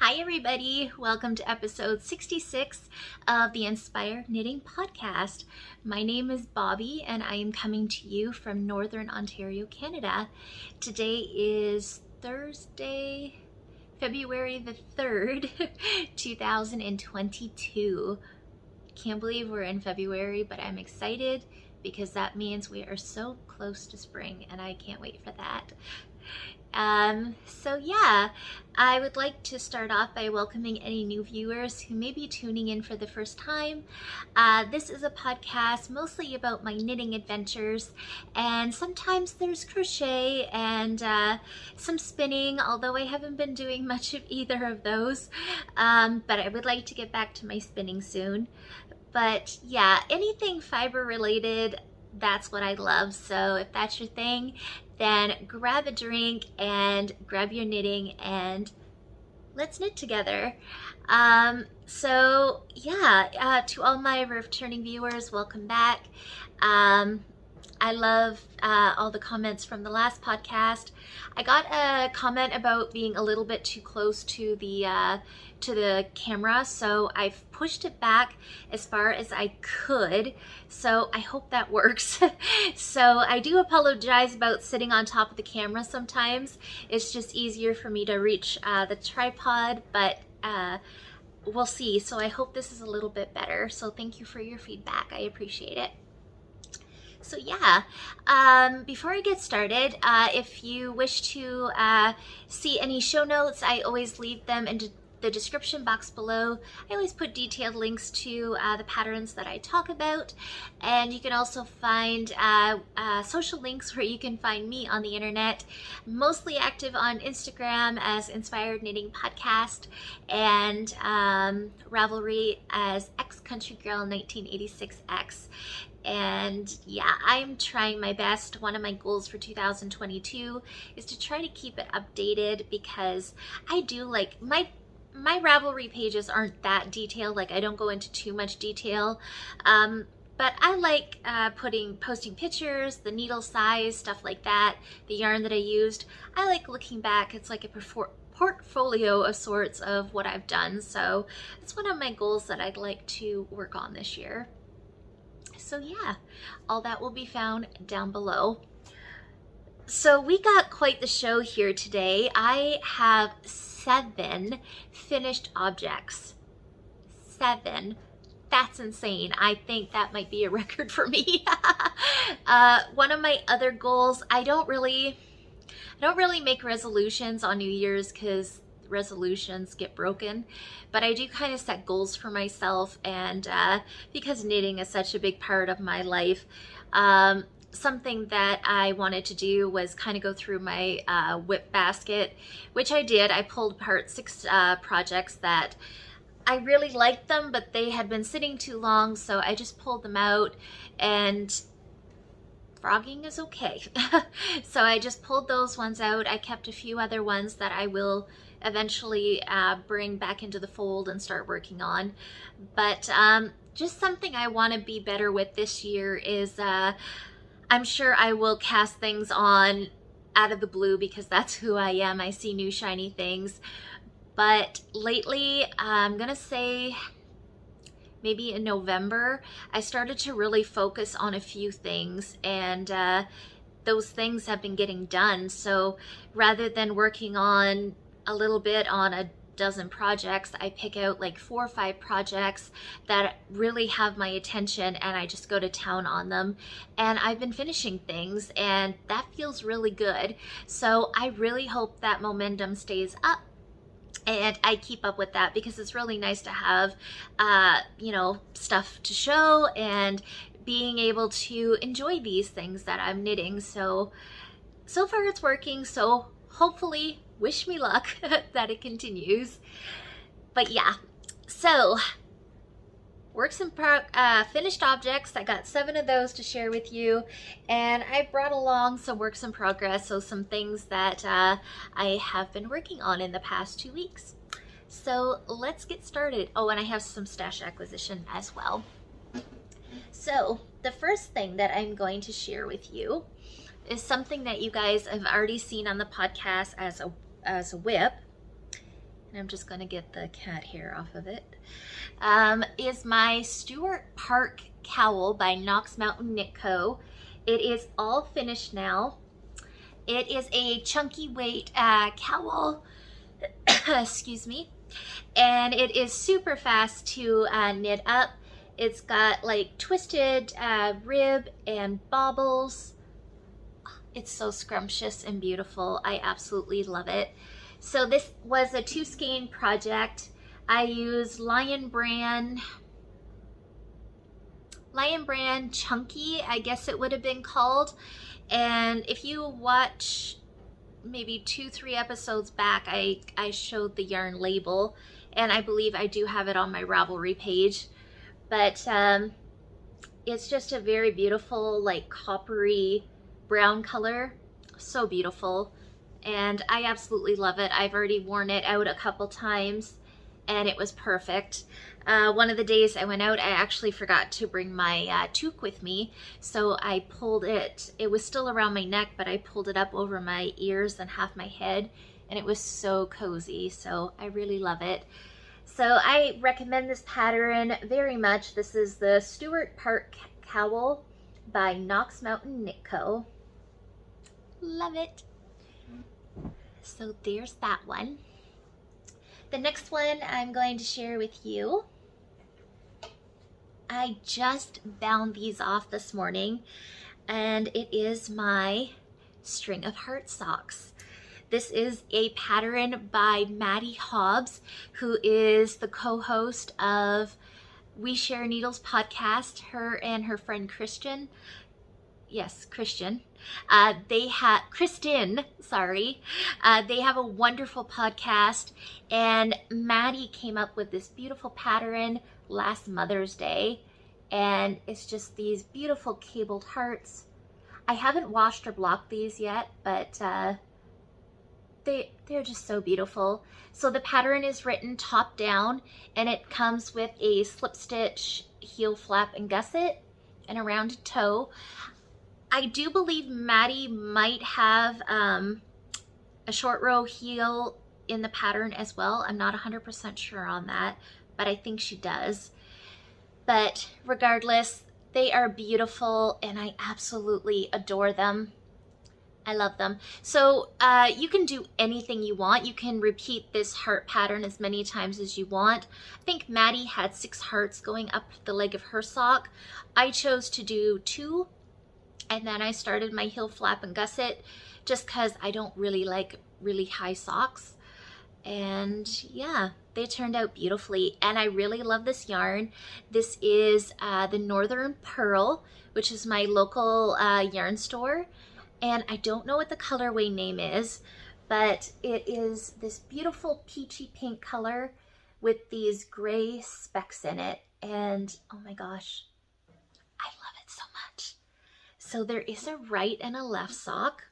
Hi everybody, welcome to episode 66 of the Inspired Knitting Podcast. My name is Bobby and I am coming to you from Northern Ontario, Canada. Today is Thursday, February the 3rd, 2022. Can't believe we're in February, but I'm excited because that means we are so close to spring and I can't wait for that. I would like to start off by welcoming any new viewers who may be tuning in for the first time. This is a podcast mostly about my knitting adventures, and sometimes there's crochet and some spinning, although I haven't been doing much of either of those, but I would like to get back to my spinning soon. But yeah, anything fiber related, that's what I love. So if that's your thing, then grab a drink and grab your knitting and let's knit together. To all my returning viewers, welcome back. I love all the comments from the last podcast. I got a comment about being a little bit too close to the camera, so I've pushed it back as far as I could, so I hope that works. So I do apologize about sitting on top of the camera sometimes. It's just easier for me to reach the tripod, but we'll see. So I hope this is a little bit better. So thank you for your feedback. I appreciate it. So before I get started, if you wish to see any show notes, I always leave them in the description box below. I always put detailed links to the patterns that I talk about, and you can also find social links where you can find me on the internet. I'm mostly active on Instagram as Inspired Knitting Podcast, and Ravelry as X Country Girl 1986X. And yeah, I'm trying my best. One of my goals for 2022 is to try to keep it updated, because I do like my Ravelry pages aren't that detailed. Like, I don't go into too much detail, but I like posting pictures, the needle size, stuff like that, the yarn that I used. I like looking back. It's like a portfolio of sorts of what I've done. So it's one of my goals that I'd like to work on this year. So yeah, all that will be found down below. So we got quite the show here today. I have 7 finished objects. 7. That's insane. I think that might be a record for me. One of my other goals, I don't really make resolutions on New Year's because resolutions get broken, but I do kind of set goals for myself, and because knitting is such a big part of my life, something that I wanted to do was kind of go through my whip basket, which I did. I pulled apart 6 projects that I really liked them, but they had been sitting too long, so I just pulled them out, and frogging is okay. So I just pulled those ones out. I kept a few other ones that I will eventually bring back into the fold and start working on. But just something I want to be better with this year is I'm sure I will cast things on out of the blue, because that's who I am. I see new shiny things. But lately, I'm gonna say maybe in November, I started to really focus on a few things, and those things have been getting done. So rather than working on a little bit on a dozen projects, I pick out like 4 or 5 projects that really have my attention, and I just go to town on them. And I've been finishing things, and that feels really good. So I really hope that momentum stays up and I keep up with that, because it's really nice to have stuff to show and being able to enjoy these things that I'm knitting. So far it's working, so hopefully, wish me luck that it continues. But yeah, so works in finished objects. I got 7 of those to share with you, and I brought along some works in progress, so some things that I have been working on in the past 2 weeks. So let's get started. Oh, and I have some stash acquisition as well. So the first thing that I'm going to share with you is something that you guys have already seen on the podcast as a whip, and I'm just going to get the cat hair off of it, is my Stewart Park cowl by Knox Mountain Knit Co. It is all finished now. It is a chunky weight cowl, excuse me, and it is super fast to knit up. It's got like twisted rib and bobbles. It's so scrumptious and beautiful. I absolutely love it. So this was a 2 skein project. I used Lion Brand Chunky, I guess it would have been called. And if you watch maybe 2-3 episodes back, I showed the yarn label, and I believe I do have it on my Ravelry page. But it's just a very beautiful, like coppery brown color. So beautiful. And I absolutely love it. I've already worn it out a couple times and it was perfect. One of the days I went out, I actually forgot to bring my toque with me. So I pulled it. It was still around my neck, but I pulled it up over my ears and half my head, and it was so cozy. So I really love it. So I recommend this pattern very much. This is the Stewart Park Cowl by Knox Mountain Knit Co. Love it. So there's that one. The next one I'm going to share with you. I just bound these off this morning, and it is my string of heart socks. This is a pattern by Maddie Hobbs, who is the co-host of We Share Needles podcast. Her and her friend Christian. Yes, Christian. Kristen, sorry. They have a wonderful podcast, and Maddie came up with this beautiful pattern last Mother's Day, and it's just these beautiful cabled hearts. I haven't washed or blocked these yet, but they're just so beautiful. So the pattern is written top down, and it comes with a slip stitch, heel flap, and gusset, and a rounded toe. I do believe Maddie might have a short row heel in the pattern as well. I'm not 100% sure on that, but I think she does. But regardless, they are beautiful and I absolutely adore them. I love them. So you can do anything you want. You can repeat this heart pattern as many times as you want. I think Maddie had 6 hearts going up the leg of her sock. I chose to do 2. And then I started my heel flap and gusset just because I don't really like really high socks. And yeah, they turned out beautifully. And I really love this yarn. This is the Northern Pearl, which is my local yarn store. And I don't know what the colorway name is, but it is this beautiful peachy pink color with these gray specks in it. And oh my gosh, I love it so much. So there is a right and a left sock,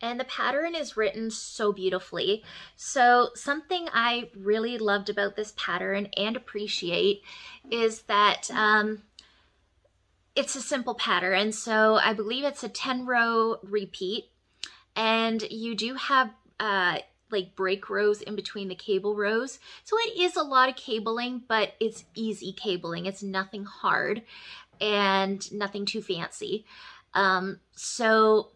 and the pattern is written so beautifully. So something I really loved about this pattern and appreciate is that it's a simple pattern. So I believe it's a 10-row repeat, and you do have like break rows in between the cable rows. So it is a lot of cabling, but it's easy cabling. It's nothing hard and nothing too fancy. So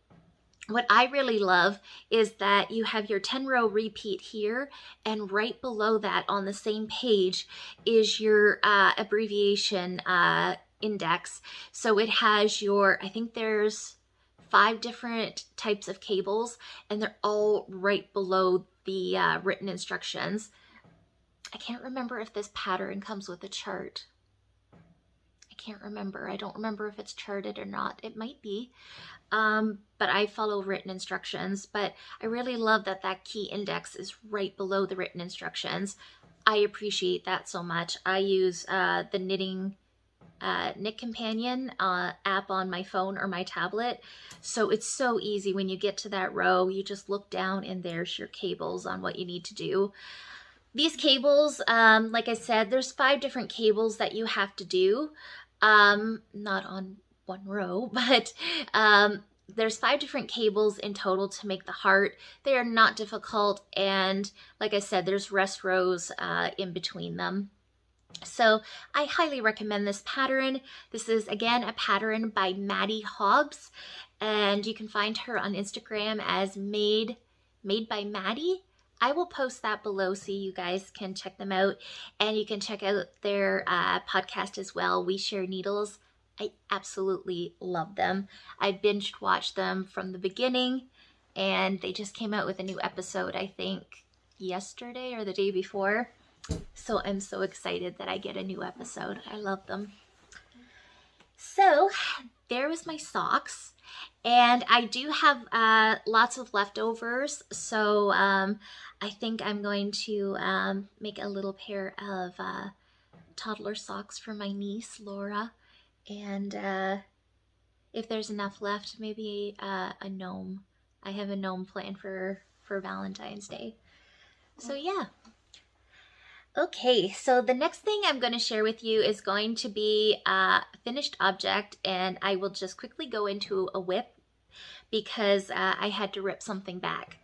what I really love is that you have your 10-row repeat here, and right below that on the same page is your abbreviation index. So it has your, I think there's 5 different types of cables, and they're all right below the written instructions. I can't remember if this pattern comes with a chart. I can't remember. I don't remember if it's charted or not. It might be, but I follow written instructions. But I really love that that key index is right below the written instructions. I appreciate that so much. I use the Knit Companion app on my phone or my tablet. So it's so easy when you get to that row, you just look down and there's your cables on what you need to do. These cables, like I said, there's 5 different cables that you have to do. Not on one row, but there's 5 different cables in total to make the heart. They are not difficult, and like I said, there's rest rows in between them. So I highly recommend this pattern. This is again a pattern by Maddie Hobbs, and you can find her on Instagram as made by Maddie. I will post that below so you guys can check them out, and you can check out their podcast as well, We Share Needles. I absolutely love them. I binged watched them from the beginning, and they just came out with a new episode, I think yesterday or the day before. So I'm so excited that I get a new episode. I love them. So there was my socks, and I do have lots of leftovers, so I think I'm going to make a little pair of toddler socks for my niece Laura, and if there's enough left, maybe a gnome. I have a gnome planned for Valentine's Day. So yeah. Okay, so the next thing I'm going to share with you is going to be a finished object, and I will just quickly go into a whip because I had to rip something back.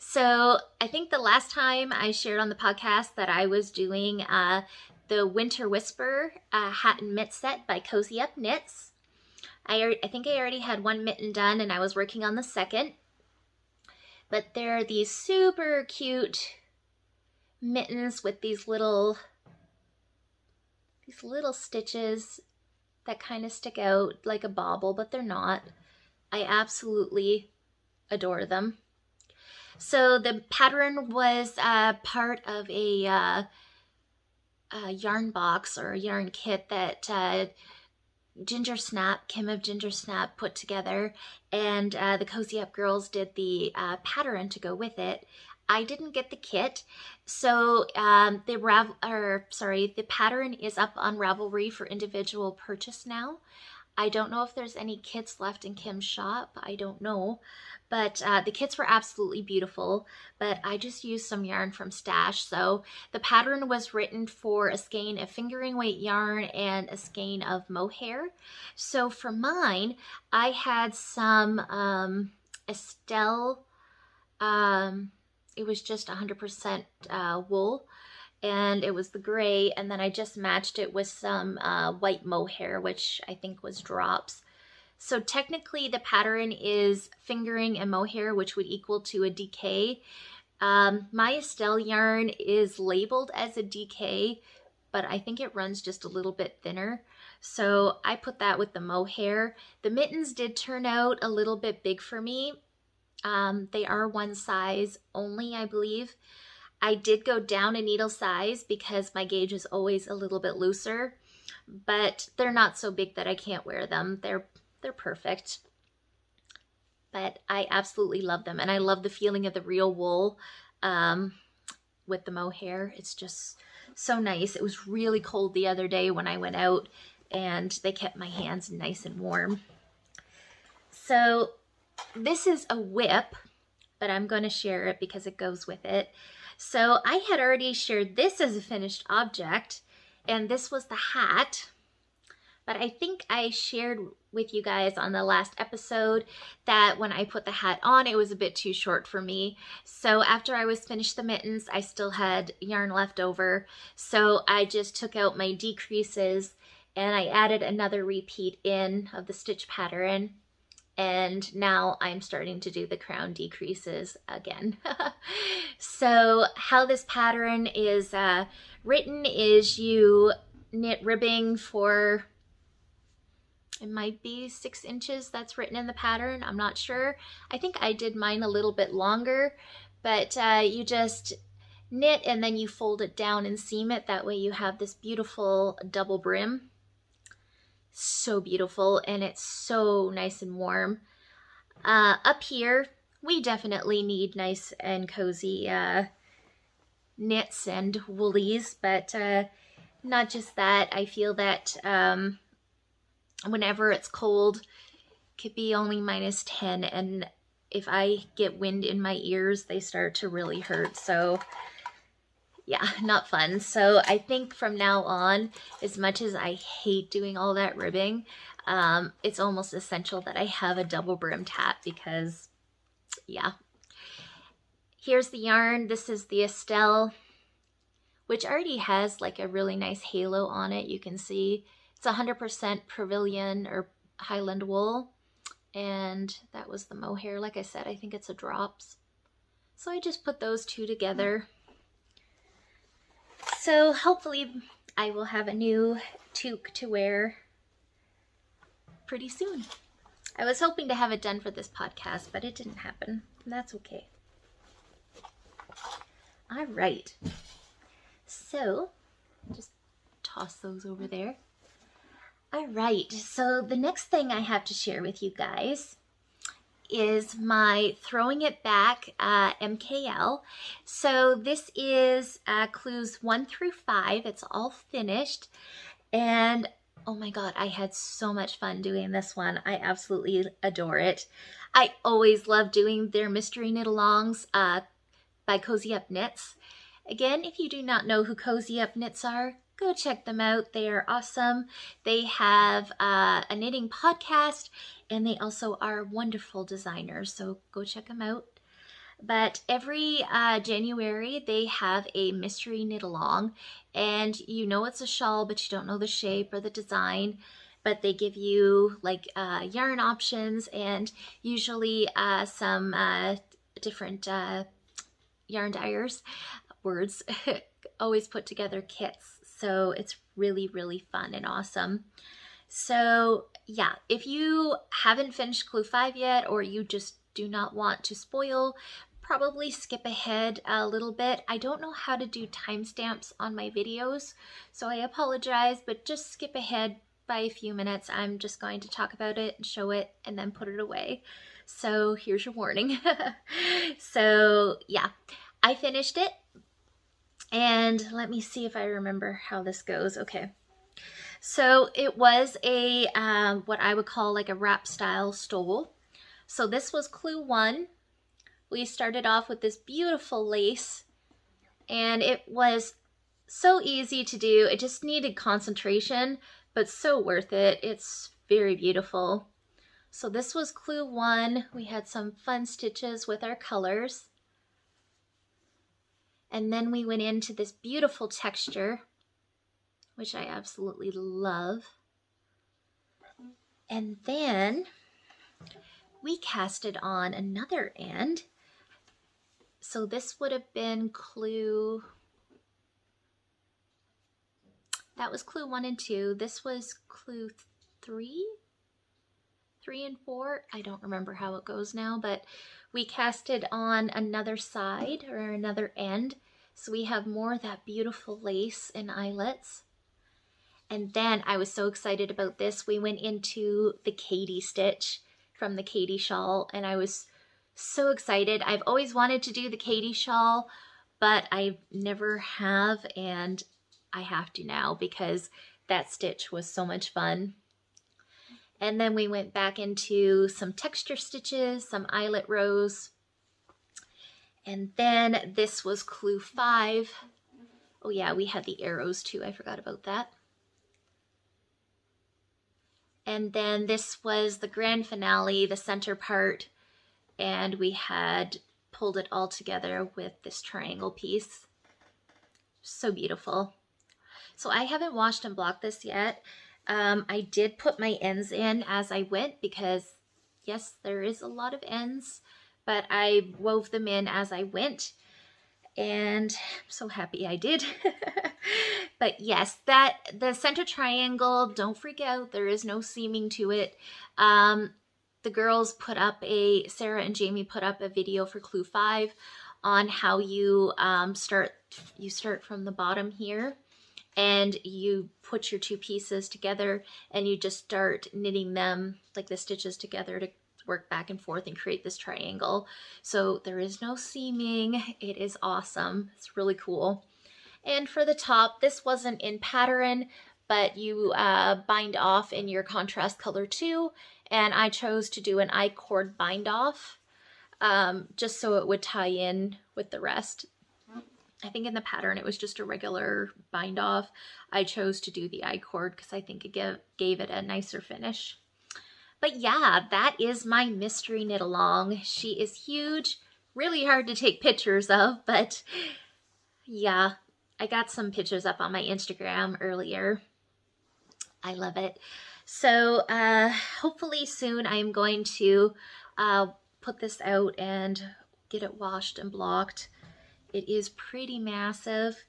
So I think the last time I shared on the podcast that I was doing the Winter Whisper hat and mitt set by Cozy Up Knits. I think I already had one mitten done, and I was working on the second. But there are these super cute mittens with these little stitches that kind of stick out like a bauble, but they're not. I absolutely adore them. So the pattern was part of a yarn box or a yarn kit that Ginger Snap, Kim of Ginger Snap, put together, and the Cozy Up girls did the pattern to go with it. I didn't get the kit, so the pattern is up on Ravelry for individual purchase now. I don't know if there's any kits left in Kim's shop. I don't know, but the kits were absolutely beautiful, but I just used some yarn from Stash. So the pattern was written for a skein of fingering weight yarn and a skein of mohair. So for mine, I had some Estelle, it was just 100% wool, and it was the gray, and then I just matched it with some white mohair, which I think was drops. So technically the pattern is fingering and mohair, which would equal to a DK. My Estelle yarn is labeled as a DK, but I think it runs just a little bit thinner. So I put that with the mohair. The mittens did turn out a little bit big for me. They are one size only, I believe. I did go down a needle size because my gauge is always a little bit looser, but they're not so big that I can't wear them. They're perfect. But I absolutely love them, and I love the feeling of the real wool with the mohair. It's just so nice. It was really cold the other day when I went out, and they kept my hands nice and warm. So this is a whip, but I'm going to share it because it goes with it. So I had already shared this as a finished object, and this was the hat. But I think I shared with you guys on the last episode that when I put the hat on, it was a bit too short for me. So after I was finished the mittens, I still had yarn left over. So I just took out my decreases and I added another repeat in of the stitch pattern. And now I'm starting to do the crown decreases again. So how this pattern is written is you knit ribbing for, it might be 6 inches that's written in the pattern. I'm not sure. I think I did mine a little bit longer, but you just knit and then you fold it down and seam it. That way you have this beautiful double brim. So beautiful, and it's so nice and warm. Up here, we definitely need nice and cozy knits and woolies, but not just that. I feel that whenever it's cold, it could be only -10, and if I get wind in my ears, they start to really hurt. So yeah, not fun. So I think from now on, as much as I hate doing all that ribbing, it's almost essential that I have a double brimmed hat because, yeah. Here's the yarn. This is the Estelle, which already has like a really nice halo on it. You can see it's 100% Pavilion or Highland wool. And that was the mohair. Like I said, I think it's a drops. So I just put those two together. So hopefully I will have a new toque to wear pretty soon. I was hoping to have it done for this podcast, but it didn't happen, and that's okay. All right. So just toss those over there. All right, so the next thing I have to share with you guys is my Throwing It Back MKL. So this is clues 1 through 5. It's all finished. And oh my God, I had so much fun doing this one. I absolutely adore it. I always love doing their mystery knit-alongs by Cozy Up Knits. Again, if you do not know who Cozy Up Knits are, go check them out. They are awesome. They have a knitting podcast, and they also are wonderful designers, so go check them out. But every January, they have a mystery knit-along, and you know it's a shawl, but you don't know the shape or the design, but they give you like yarn options and usually some different yarn dyers, words, always put together kits. So it's really, really fun and awesome. So yeah, if you haven't finished clue 5 yet, or you just do not want to spoil, probably skip ahead a little bit. I don't know how to do timestamps on my videos, so I apologize, but just skip ahead by a few minutes. I'm just going to talk about it and show it and then put it away. So here's your warning. So yeah, I finished it. And let me see if I remember how this goes. Okay. So it was a, what I would call like a wrap style stole. So this was clue 1. We started off with this beautiful lace, and it was so easy to do. It just needed concentration, but so worth it. It's very beautiful. So this was clue 1. We had some fun stitches with our colors. And then we went into this beautiful texture, which I absolutely love. And then we casted on another end. So this would have been clue, that was clue 1 and 2. This was clue 3 and 4. I don't remember how it goes now, but we casted on another side or another end. So we have more of that beautiful lace and eyelets. And then I was so excited about this. We went into the Katie stitch from the Katie shawl, and I was so excited. I've always wanted to do the Katie shawl, but I never have, and I have to now because that stitch was so much fun. And then we went back into some texture stitches, some eyelet rows. And then this was clue 5. Oh yeah, we had the arrows too. I forgot about that. And then this was the grand finale, the center part. And we had pulled it all together with this triangle piece. So beautiful. So I haven't washed and blocked this yet. I did put my ends in as I went because yes, there is a lot of ends, but I wove them in as I went, and I'm so happy I did. But yes, the center triangle, don't freak out, there is no seaming to it. The girls put up Sarah and Jamie put up a video for clue 5 on how you start from the bottom here, and you put your 2 pieces together and you just start knitting them like the stitches together to work back and forth and create this triangle. So there is no seaming. It is awesome. It's really cool. And for the top, this wasn't in pattern, but you bind off in your contrast color too. And I chose to do an I-cord bind off just so it would tie in with the rest. I think in the pattern it was just a regular bind off. I chose to do the I-cord because I think it gave it a nicer finish. But yeah, that is my mystery knit along. She is huge, really hard to take pictures of, but yeah, I got some pictures up on my Instagram earlier. I love it. So hopefully soon I'm going to put this out and get it washed and blocked. It is pretty massive,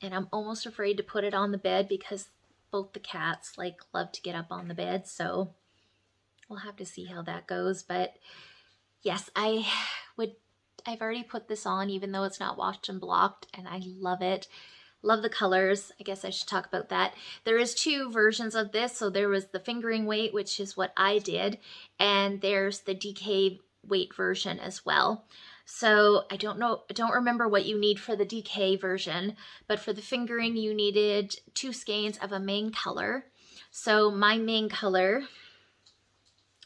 and I'm almost afraid to put it on the bed because both the cats like love to get up on the bed, so we'll have to see how that goes. But yes, I've already put this on even though it's not washed and blocked, and I love it. Love the colors. I guess I should talk about that. There is 2 versions of this. So there was the fingering weight, which is what I did, and there's the DK weight version as well. So I don't remember what you need for the DK version, but for the fingering you needed 2 skeins of a main color. So my main color,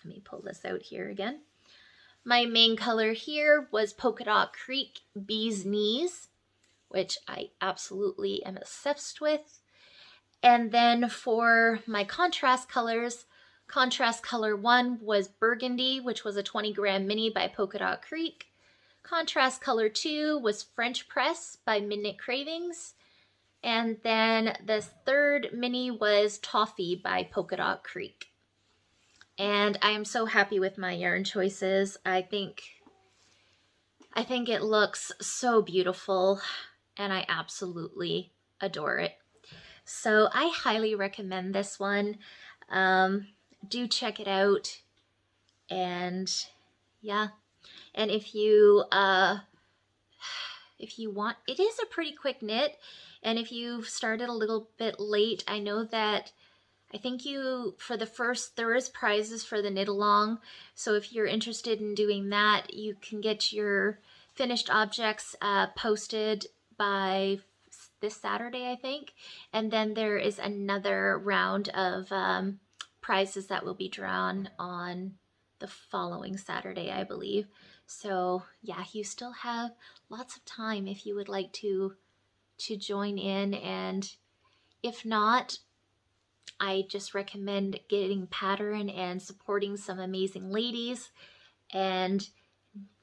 let me pull this out here again. My main color here was Polka Dot Creek Bee's Knees, which I absolutely am obsessed with. And then for my contrast colors, contrast color 1 was Burgundy, which was a 20-gram mini by Polka Dot Creek. Contrast color 2 was French Press by Midnight Cravings. And then the 3rd mini was Toffee by Polka Dot Creek. And I am so happy with my yarn choices. I think it looks so beautiful, and I absolutely adore it. So I highly recommend this one. Do check it out. And yeah. And if you want, it is a pretty quick knit. And if you've started a little bit late, I know that I think for the first, there is prizes for the knit along. So if you're interested in doing that, you can get your finished objects posted by this Saturday, I think. And then there is another round of prizes that will be drawn on the following Saturday, I believe. So yeah, you still have lots of time if you would like to join in. And if not, I just recommend getting pattern and supporting some amazing ladies and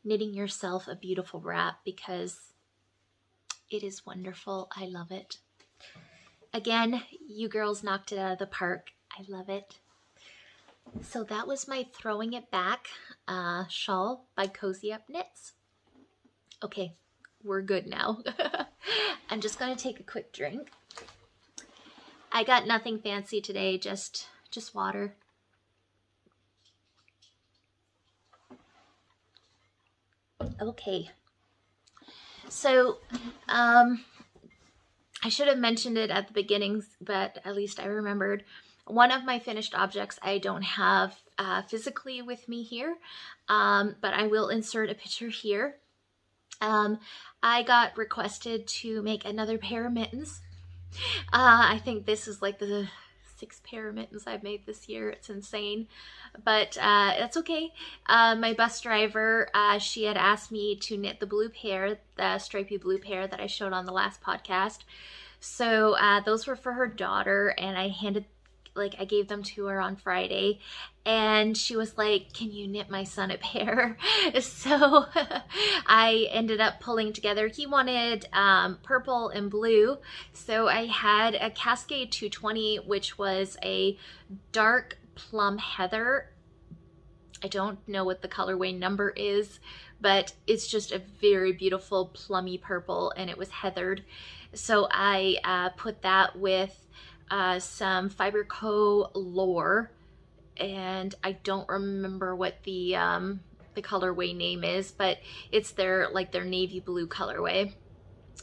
knitting yourself a beautiful wrap because it is wonderful. I love it. Again, you girls knocked it out of the park. I love it. So that was my Throwing It Back shawl by Cozy Up Knits. Okay, we're good now. I'm just going to take a quick drink. I got nothing fancy today, just water. Okay. So, I should have mentioned it at the beginning, but at least I remembered. One of my finished objects I don't have physically with me here, but I will insert a picture here. I got requested to make another pair of mittens. I think this is like the 6th pair of mittens I've made this year. It's insane, but that's okay. My bus driver, she had asked me to knit the blue pair, the stripy blue pair that I showed on the last podcast. So those were for her daughter, and I gave them to her on Friday, and she was like, can you knit my son a pair? So I ended up pulling together, he wanted purple and blue, so I had a Cascade 220, which was a dark plum heather. I don't know what the colorway number is, but it's just a very beautiful plummy purple, and it was heathered. So I put that with some Fiber Co. Lore, and I don't remember what the colorway name is, but it's their navy blue colorway.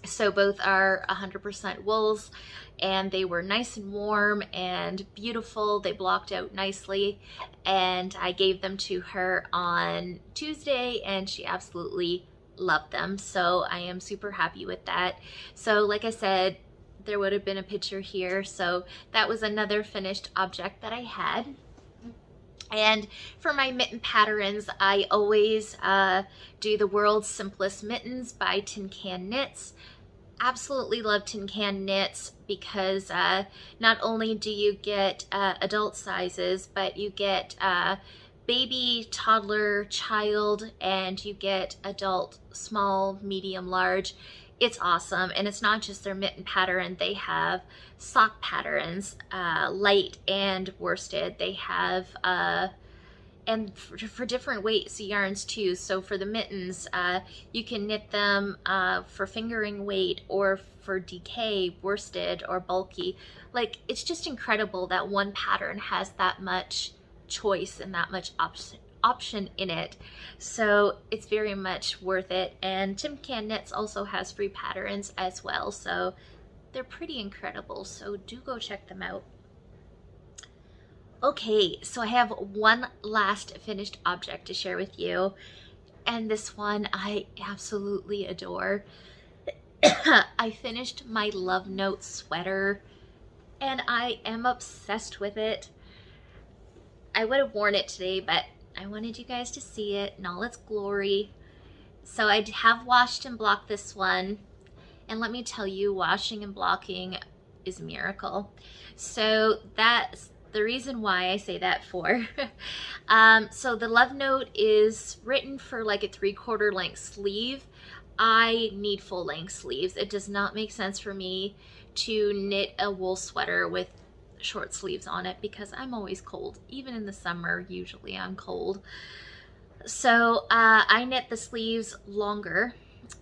So both are 100% wools, and they were nice and warm and beautiful. They blocked out nicely, and I gave them to her on Tuesday, and she absolutely loved them. So I am super happy with that. So like I said, there would have been a picture here. So that was another finished object that I had. And for my mitten patterns, I always do the World's Simplest Mittens by Tin Can Knits. absolutely love tin can knits because not only do you get adult sizes, but you get baby, toddler, child, and you get adult, small, medium, large. It's awesome. And it's not just their mitten pattern. They have sock patterns, light and worsted. They have and for different weights yarns too. So for the mittens, you can knit them for fingering weight or for DK, worsted, or bulky. Like, it's just incredible that one pattern has that much choice and that much option in it. So it's very much worth it. And Tin Can Knits also has free patterns as well. So they're pretty incredible. So do go check them out. Okay, so I have one last finished object to share with you, and this one I absolutely adore. I finished my Love Note sweater, and I am obsessed with it. I would have worn it today, but I wanted you guys to see it in all its glory. So I have washed and blocked this one, and let me tell you, washing and blocking is a miracle. So that's the reason why I say that for. So the Love Note is written for like a 3/4 length sleeve. I need full length sleeves. It does not make sense for me to knit a wool sweater with short sleeves on it because I'm always cold. Even in the summer, usually I'm cold. So I knit the sleeves longer,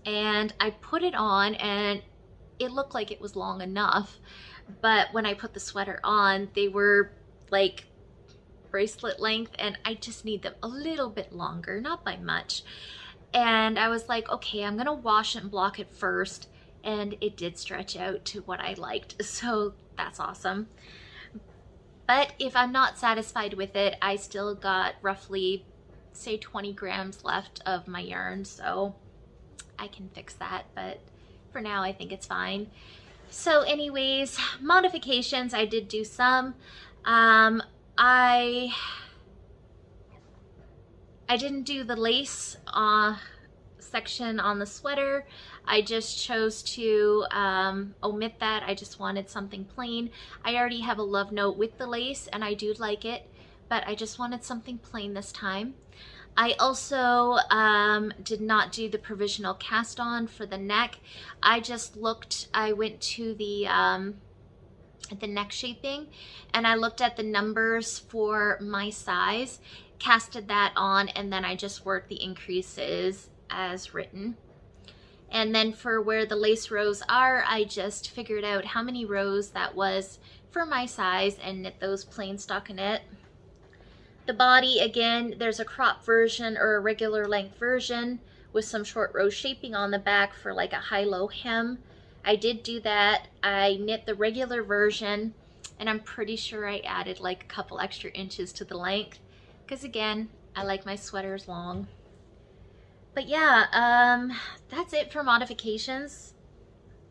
and I put it on and it looked like it was long enough. But when I put the sweater on, they were like bracelet length, and I just need them a little bit longer, not by much. And I was like, okay, I'm gonna wash and block it first, and it did stretch out to what I liked, so that's awesome. But if I'm not satisfied with it, I still got roughly, say, 20 grams left of my yarn, so I can fix that, but for now I think it's fine. So anyways, modifications, I did do some. I didn't do the lace section on the sweater. I just chose to omit that. I just wanted something plain. I already have a Love Note with the lace, and I do like it, but I just wanted something plain this time. I also did not do the provisional cast on for the neck. I just looked, I went to the neck shaping, and I looked at the numbers for my size, casted that on, and then I just worked the increases as written. And then for where the lace rows are, I just figured out how many rows that was for my size and knit those plain stockinette. The body, again, there's a crop version or a regular length version with some short row shaping on the back for like a high-low hem. I did do that. I knit the regular version, and I'm pretty sure I added like a couple extra inches to the length because, again, I like my sweaters long. But yeah, that's it for modifications.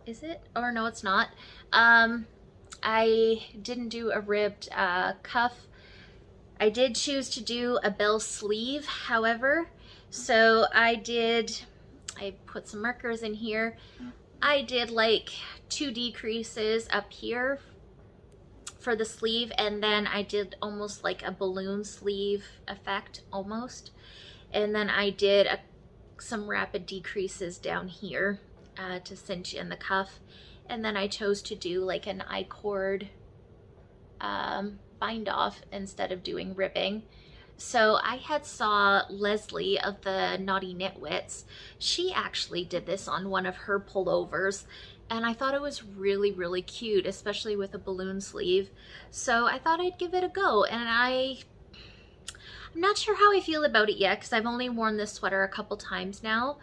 Is it? Or no, it's not. I didn't do a ribbed cuff. I did choose to do a bell sleeve, however, so I put some markers in here. I did like 2 decreases up here for the sleeve, and then I did almost like a balloon sleeve effect almost. And then I did some rapid decreases down here to cinch in the cuff. And then I chose to do like an I-cord bind off instead of doing ribbing. So I had saw Leslie of the Naughty Knitwits. She actually did this on one of her pullovers, and I thought it was really, really cute, especially with a balloon sleeve. So I thought I'd give it a go, and I'm not sure how I feel about it yet because I've only worn this sweater a couple times now.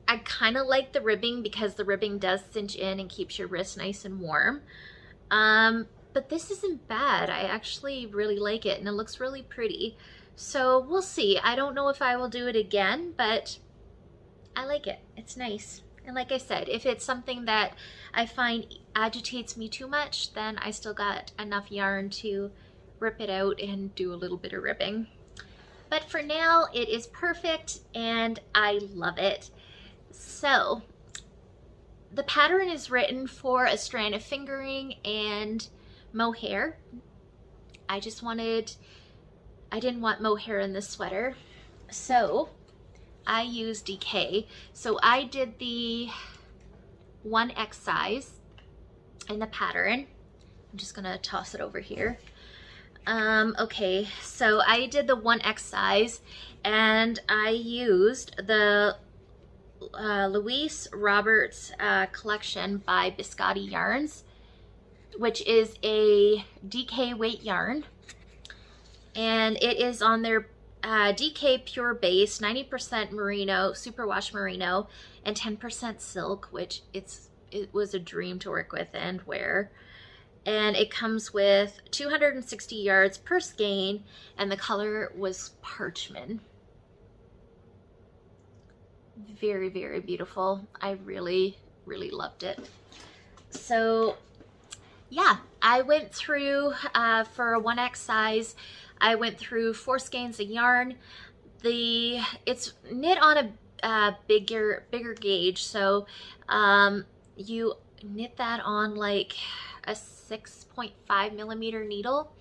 I kind of like the ribbing because the ribbing does cinch in and keeps your wrist nice and warm. But this isn't bad. I actually really like it, and it looks really pretty. So we'll see. I don't know if I will do it again, but I like it. It's nice. And like I said, if it's something that I find agitates me too much, then I still got enough yarn to rip it out and do a little bit of ribbing. But for now, it is perfect, and I love it. So the pattern is written for a strand of fingering and mohair. I didn't want mohair in this sweater, so I used DK. So I did the 1X size in the pattern. I'm just gonna toss it over here. Okay, so I did the 1X size, and I used the Louise Roberts collection by Biscotti Yarns, which is a DK weight yarn, and it is on their DK pure base, 90% merino, superwash merino, and 10% silk, which it was a dream to work with and wear. And it comes with 260 yards per skein, and the color was parchment. Very, very beautiful. I really, really loved it. So yeah, I went through, for a 1X size, I went through 4 skeins of yarn. It's knit on a bigger gauge, so you knit that on like a 6.5 millimeter needle.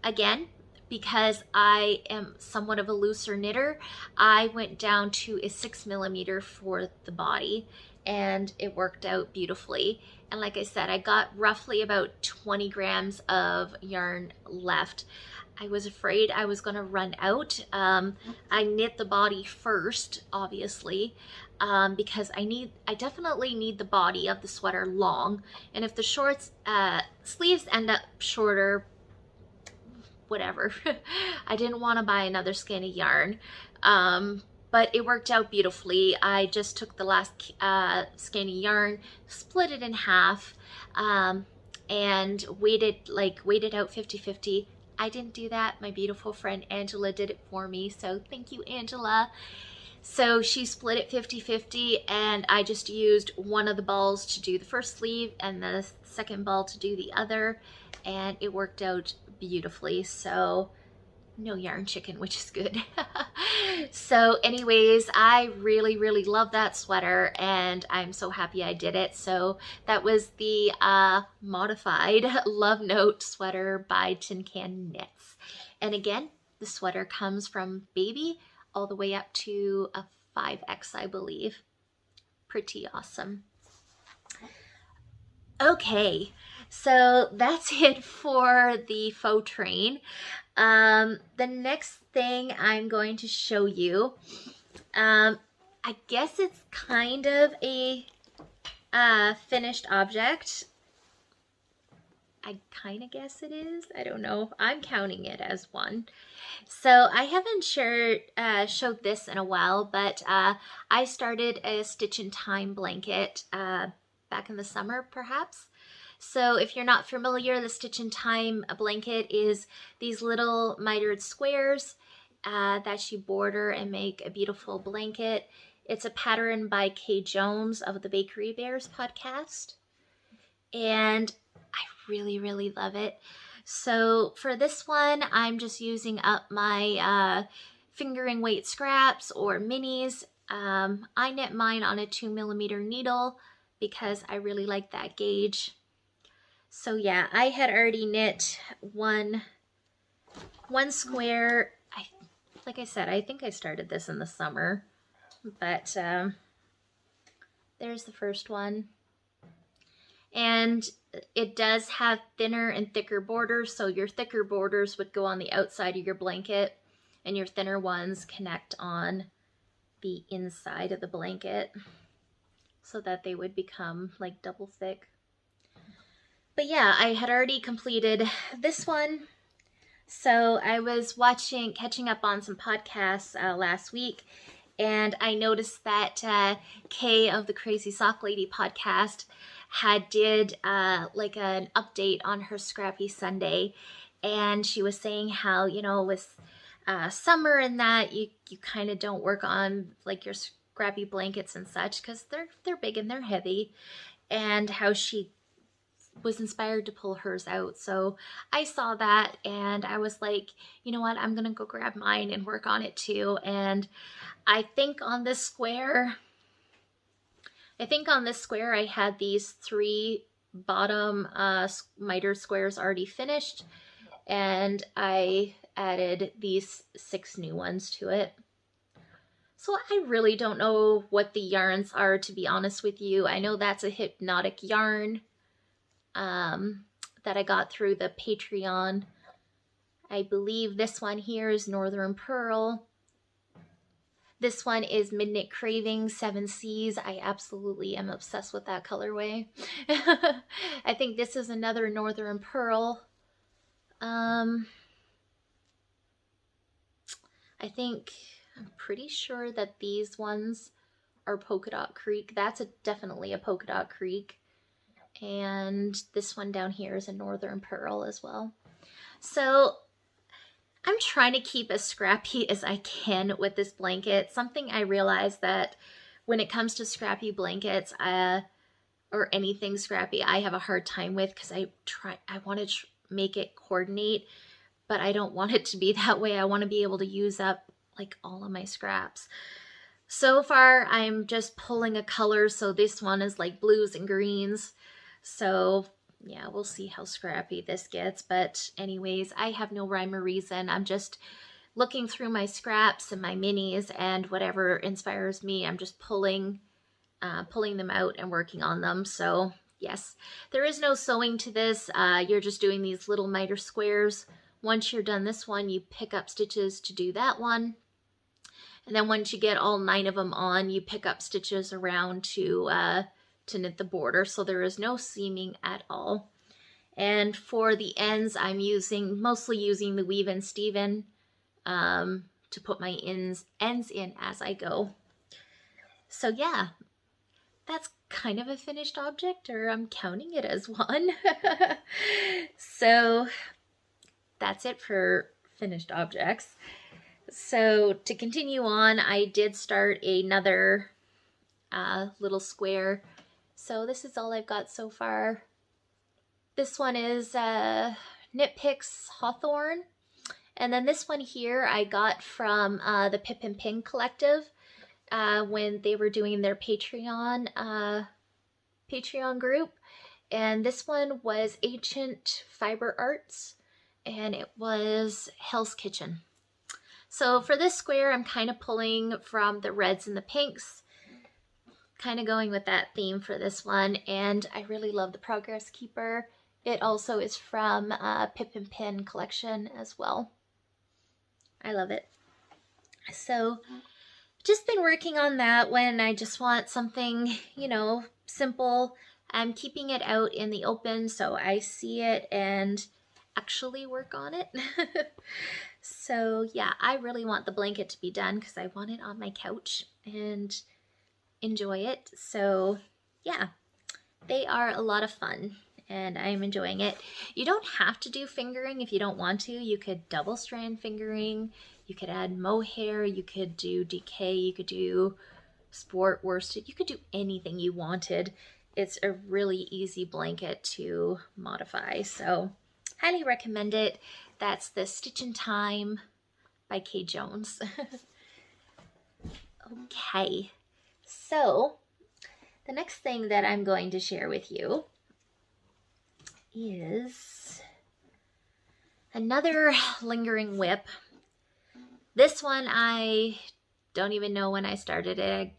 Again, because I am somewhat of a looser knitter, I went down to a 6 millimeter for the body, and it worked out beautifully. And like I said, I got roughly about 20 grams of yarn left. I was afraid I was gonna run out. I knit the body first, obviously, because I definitely need the body of the sweater long. And if the sleeves end up shorter, whatever. I didn't want to buy another skein of yarn, but it worked out beautifully. I just took the last skein of yarn, split it in half, and weighted out 50-50. I didn't do that. My beautiful friend Angela did it for me, so thank you, Angela. So she split it 50-50, and I just used one of the balls to do the first sleeve and the second ball to do the other, and it worked out beautifully. So no yarn chicken, which is good. So anyways, I really, really love that sweater, and I'm so happy I did it. So that was the modified Love Note sweater by Tin Can Knits. And again, the sweater comes from baby all the way up to a 5X, I believe. Pretty awesome. Okay, so that's it for the faux train. The next thing I'm going to show you, I guess it's kind of a finished object. I kind of guess it is. I don't know. I'm counting it as one. So I haven't showed this in a while, but I started a Stitch in Time blanket back in the summer, perhaps. So if you're not familiar, the Stitch in Time blanket is these little mitered squares that you border and make a beautiful blanket. It's a pattern by Kay Jones of the Bakery Bears podcast, and I really, really love it. So for this one, I'm just using up my fingering weight scraps or minis. I knit mine on a 2 millimeter needle because I really like that gauge. So yeah, I had already knit one square. Like I said, I think I started this in the summer, but there's the first one. And it does have thinner and thicker borders, so your thicker borders would go on the outside of your blanket, and your thinner ones connect on the inside of the blanket so that they would become like double thick. But yeah, I had already completed this one. So I was catching up on some podcasts last week, and I noticed that Kay of the Crazy Sock Lady podcast did like an update on her Scrappy Sunday, and she was saying how, you know, with summer and that you kind of don't work on like your scrappy blankets and such because they're big and they're heavy, and how she was inspired to pull hers out. So I saw that and I was like, you know what, I'm gonna go grab mine and work on it too. And I think on this square I think on this square I had these 3 bottom miter squares already finished, and I added these 6 new ones to it. So I really don't know what the yarns are, to be honest with you. I know that's a hypnotic yarn that I got through the Patreon. I believe this one here is Northern Pearl. This one is Midnight Craving 7 Seas. I absolutely am obsessed with that colorway. I think this is another Northern Pearl. I'm pretty sure that these ones are Polka Dot Creek. That's definitely a Polka Dot Creek. And this one down here is a Northern Pearl as well. So I'm trying to keep as scrappy as I can with this blanket. Something I realized that when it comes to scrappy blankets, or anything scrappy, I have a hard time with, because I want to make it coordinate, but I don't want it to be that way. I want to be able to use up like all of my scraps. So far, I'm just pulling a color, so this one is like blues and greens. So yeah, we'll see how scrappy this gets. But anyways, I have no rhyme or reason. I'm just looking through my scraps and my minis, and whatever inspires me, I'm just pulling them out and working on them. So yes, there is no sewing to this. You're just doing these little miter squares. Once you're done this one, you pick up stitches to do that one. And then once you get all 9 of them on, you pick up stitches around to knit the border. So there is no seaming at all. And for the ends, I'm mostly using the Weave and Steven to put my ends in as I go. So yeah, that's kind of a finished object, or I'm counting it as one. So that's it for finished objects. So to continue on, I did start another little square. So this is all I've got so far. This one is Knit Picks Hawthorne. And then this one here I got from the Pip and Pin Collective when they were doing their Patreon group. And this one was Ancient Fiber Arts, and it was Hell's Kitchen. So for this square, I'm kind of pulling from the reds and the pinks, kind of going with that theme for this one. And I really love the Progress Keeper. It also is from Pip and Pin collection as well. I love it. So just been working on that when I just want something, you know, simple. I'm keeping it out in the open so I see it and actually work on it. So yeah, I really want the blanket to be done because I want it on my couch and enjoy it. So yeah, they are a lot of fun and I'm enjoying it. You don't have to do fingering if you don't want to. You could double strand fingering, you could add mohair, you could do DK, you could do sport worsted, you could do anything you wanted. It's a really easy blanket to modify, so highly recommend it. That's the Stitch in Time by Kay Jones. Okay, so the next thing that I'm going to share with you is another lingering whip. This one I don't even know when I started it.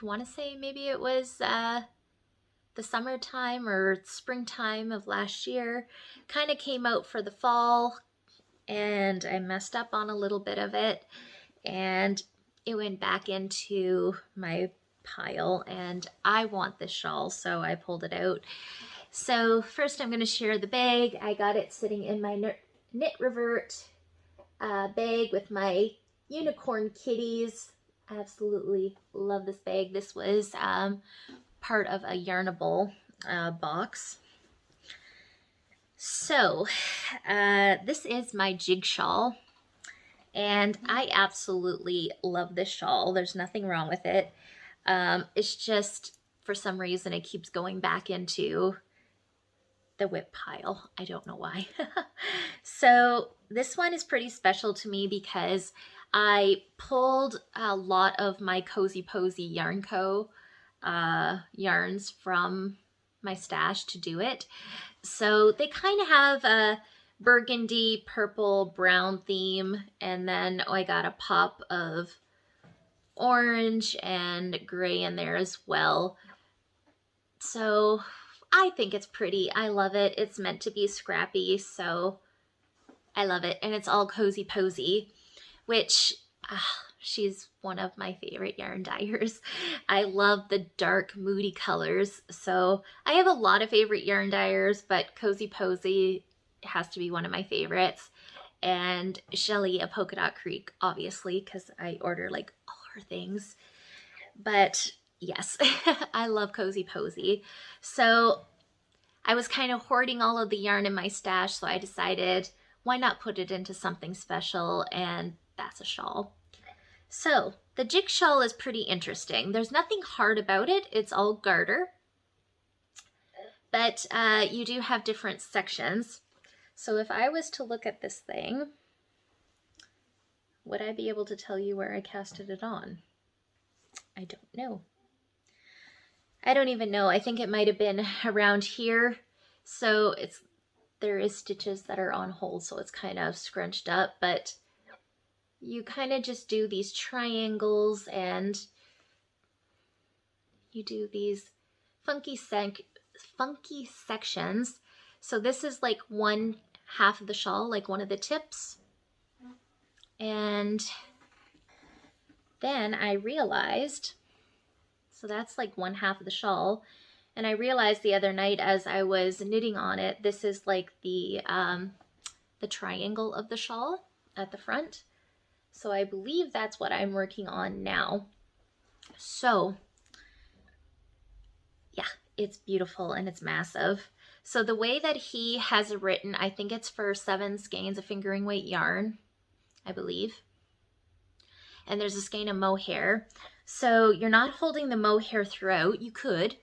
I want to say maybe it was the summertime or springtime of last year. Kind of came out for the fall and I messed up on a little bit of it and it went back into my pile, and I want this shawl, so I pulled it out. So first I'm going to share the bag. I got it sitting in my Knit Revert bag with my unicorn kitties. I absolutely love this bag. This was part of a Yarnable box. So this is my Jig Shawl, and I absolutely love this shawl. There's nothing wrong with it. It's just, for some reason, it keeps going back into the whip pile. I don't know why. So this one is pretty special to me because I pulled a lot of my Cozy Posy Yarn Co. yarns from my stash to do it. So they kind of have a burgundy, purple, brown theme, and then I got a pop of orange and gray in there as well. So I think it's pretty. I love it. It's meant to be scrappy, so I love it. And it's all cozy posy, which she's one of my favorite yarn dyers. I love the dark, moody colors. So I have a lot of favorite yarn dyers, but Cozy Posy has to be one of my favorites. And Shelly of Polka Dot Creek, obviously, because I order like all her things. But yes, I love Cozy Posy. So I was kind of hoarding all of the yarn in my stash, so I decided, why not put it into something special? And that's a shawl. So the Jig Shawl is pretty interesting. There's nothing hard about it. It's all garter. But you do have different sections. So if I was to look at this thing, would I be able to tell you where I casted it on? I don't know. I don't even know. I think it might have been around here. So there is stitches that are on hold, so it's kind of scrunched up, but you kind of just do these triangles and you do these funky sections. So this is like one half of the shawl, like one of the tips. And then I realized, so that's like one half of the shawl. And I realized the other night as I was knitting on it, this is like the triangle of the shawl at the front. So I believe that's what I'm working on now. So yeah, it's beautiful and it's massive. So the way that he has it written, I think it's for 7 skeins of fingering weight yarn, I believe. And there's a skein of mohair. So you're not holding the mohair throughout. You could.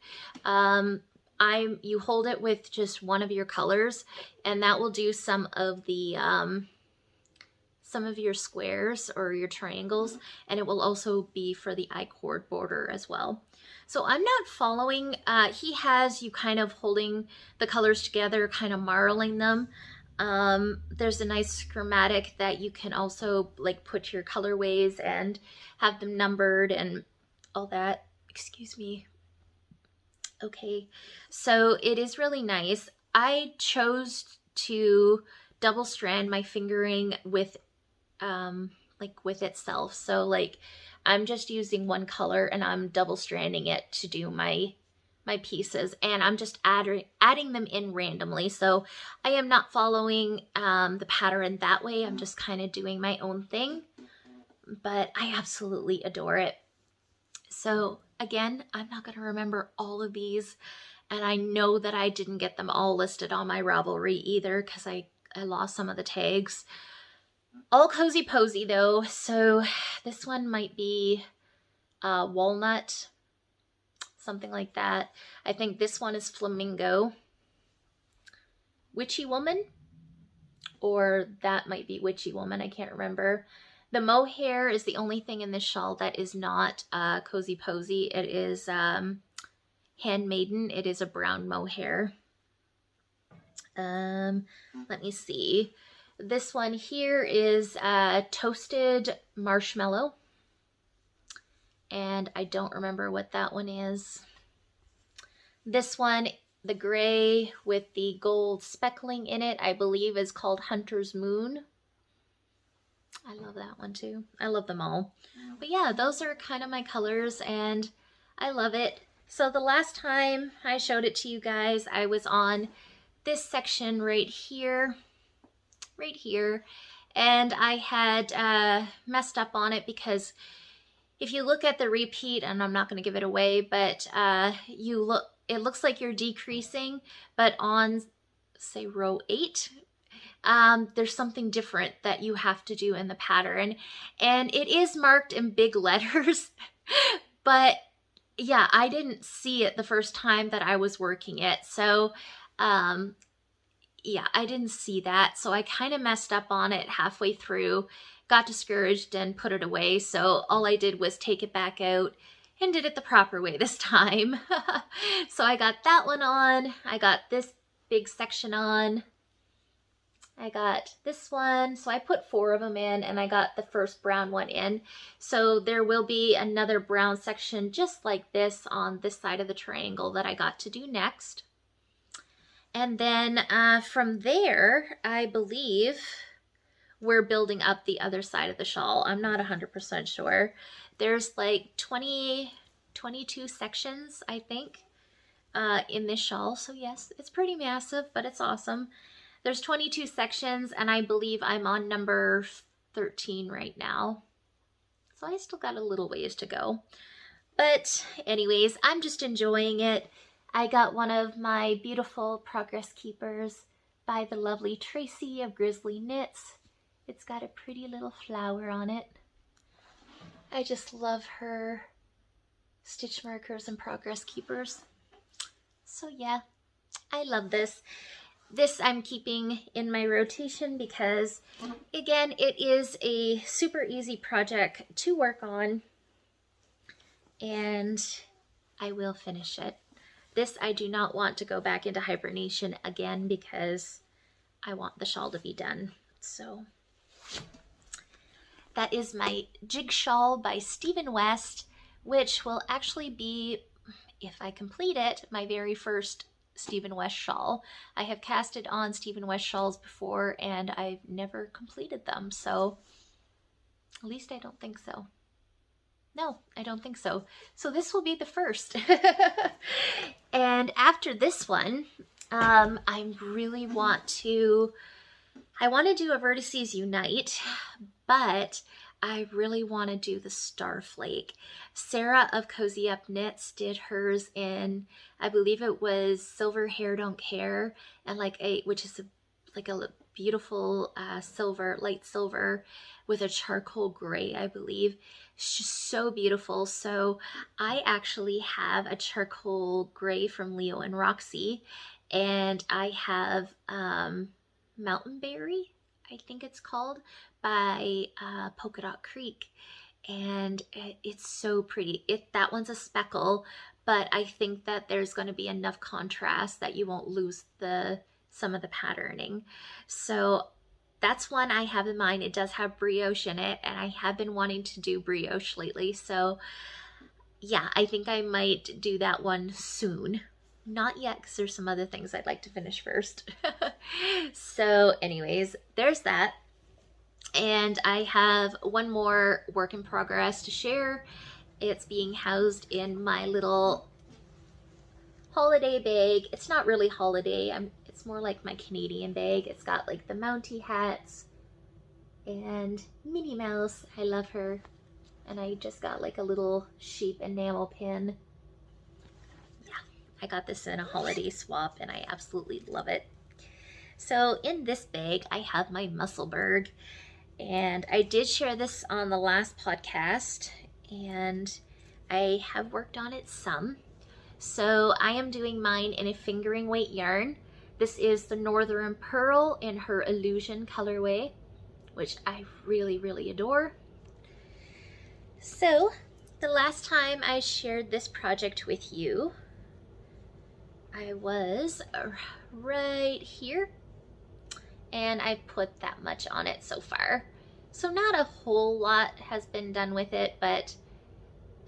You hold it with just one of your colors, and that will do some of your squares or your triangles, and it will also be for the I-cord border as well. So I'm not following, he has you kind of holding the colors together, kind of marling them. There's a nice schematic that you can also like put your colorways and have them numbered and all that. Excuse me. Okay, so it is really nice. I chose to double strand my fingering with with itself. So like I'm just using one color and I'm double stranding it to do my pieces, and I'm just adding them in randomly. So I am not following the pattern that way. I'm just kind of doing my own thing, but I absolutely adore it. So again, I'm not going to remember all of these, and I know that I didn't get them all listed on my Ravelry either because I lost some of the tags. All Cozy Posy though, so this one might be walnut, something like that. I think this one is flamingo. Witchy Woman, or that might be Witchy Woman, I can't remember. The mohair is the only thing in this shawl that is not Cozy Posy. It is Handmaiden. It is a brown mohair. Let me see. This one here is Toasted Marshmallow. And I don't remember what that one is. This one, the gray with the gold speckling in it, I believe is called Hunter's Moon. I love that one too. I love them all. But yeah, those are kind of my colors and I love it. So the last time I showed it to you guys, I was on this section right here. And I had messed up on it because if you look at the repeat, and I'm not going to give it away, but it looks like you're decreasing, but on say row 8, there's something different that you have to do in the pattern, and it is marked in big letters, but yeah, I didn't see it the first time that I was working it. So yeah, I didn't see that. So I kind of messed up on it halfway through, got discouraged and put it away. So all I did was take it back out, and did it the proper way this time. So I got that one on. I got this big section on. I got this one. So I put 4 of them in, and I got the first brown one in. So there will be another brown section just like this on this side of the triangle that I got to do next. And then from there, I believe we're building up the other side of the shawl. I'm not 100% sure. There's like 22 sections, I think, in this shawl. So yes, it's pretty massive, but it's awesome. There's 22 sections, and I believe I'm on number 13 right now. So I still got a little ways to go. But anyways, I'm just enjoying it. I got one of my beautiful progress keepers by the lovely Tracy of Grizzly Knits. It's got a pretty little flower on it. I just love her stitch markers and progress keepers. So yeah, I love this. This I'm keeping in my rotation because, again, it is a super easy project to work on, and I will finish it. This I do not want to go back into hibernation again because I want the shawl to be done. So that is my Jig Shawl by Stephen West, which will actually be, if I complete it, my very first Stephen West shawl. I have casted on Stephen West shawls before, and I've never completed them, so at least I don't think so. No, I don't think so. So this will be the first. And after this one, I really want to do a Vertices Unite, but I really want to do the Star Flake. Sarah of Cozy Up Knits did hers in, I believe it was Silver Hair Don't Care, and which is like a beautiful silver, light silver with a charcoal gray, I believe. It's just so beautiful. So I actually have a charcoal gray from Leo and Roxy, and I have Mountain Berry, I think it's called, by Polka Dot Creek, and it's so pretty. That one's a speckle, but I think that there's going to be enough contrast that you won't lose some of the patterning. So that's one I have in mind. It does have brioche in it, and I have been wanting to do brioche lately. So yeah, I think I might do that one soon. Not yet, because there's some other things I'd like to finish first. So anyways, there's that. And I have one more work in progress to share. It's being housed in my little holiday bag. It's not really holiday. It's more like my Canadian bag. It's got like the Mountie hats and Minnie Mouse. I love her. And I just got like a little sheep enamel pin. Yeah, I got this in a holiday swap, and I absolutely love it. So in this bag, I have my Musselburgh. And I did share this on the last podcast, and I have worked on it some. So I am doing mine in a fingering weight yarn. This is the Northern Pearl in her Illusion colorway, which I really, really adore. So the last time I shared this project with you, I was right here. And I've put that much on it so far. So not a whole lot has been done with it, but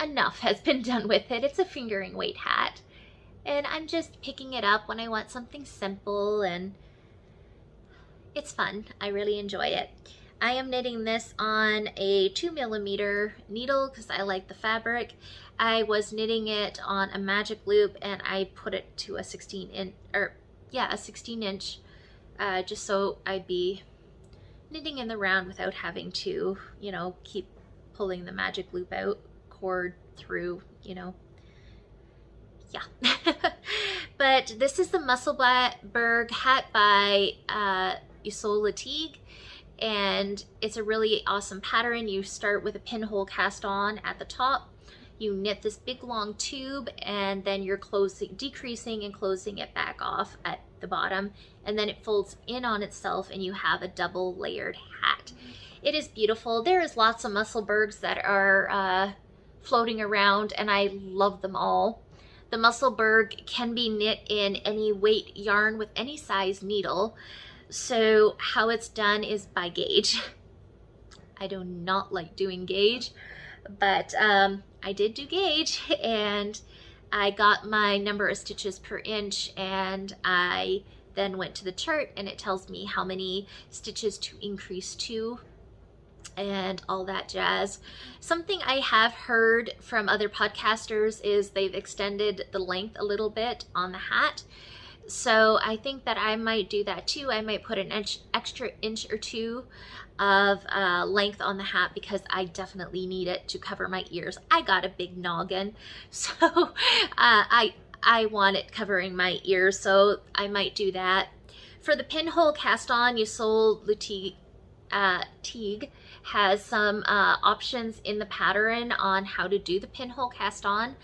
enough has been done with it. It's a fingering weight hat. And I'm just picking it up when I want something simple, and it's fun. I really enjoy it. I am knitting this on a 2mm needle because I like the fabric. I was knitting it on a magic loop, and I put it to a 16-inch, a 16-inch. Just so I'd be knitting in the round without having to, keep pulling the magic loop out, cord through, yeah. But this is the Musselburgh hat by Isolde Teague, and it's a really awesome pattern. You start with a pinhole cast on at the top. You knit this big long tube, and then you're decreasing and closing it back off at the bottom, and then it folds in on itself, and you have a double layered hat. It is beautiful. There is lots of Musselburghs that are floating around, and I love them all. The Musselburgh can be knit in any weight yarn with any size needle. So how it's done is by gauge. I do not like doing gauge, but I did do gauge, and I got my number of stitches per inch, and I then went to the chart and it tells me how many stitches to increase to and all that jazz. Something I have heard from other podcasters is they've extended the length a little bit on the hat. So I think that I might do that too. I might put an extra inch or two of length on the hat because I definitely need it to cover my ears. I got a big noggin, so I want it covering my ears, so I might do that. For the pinhole cast on, Yusol Teague has some options in the pattern on how to do the pinhole cast on.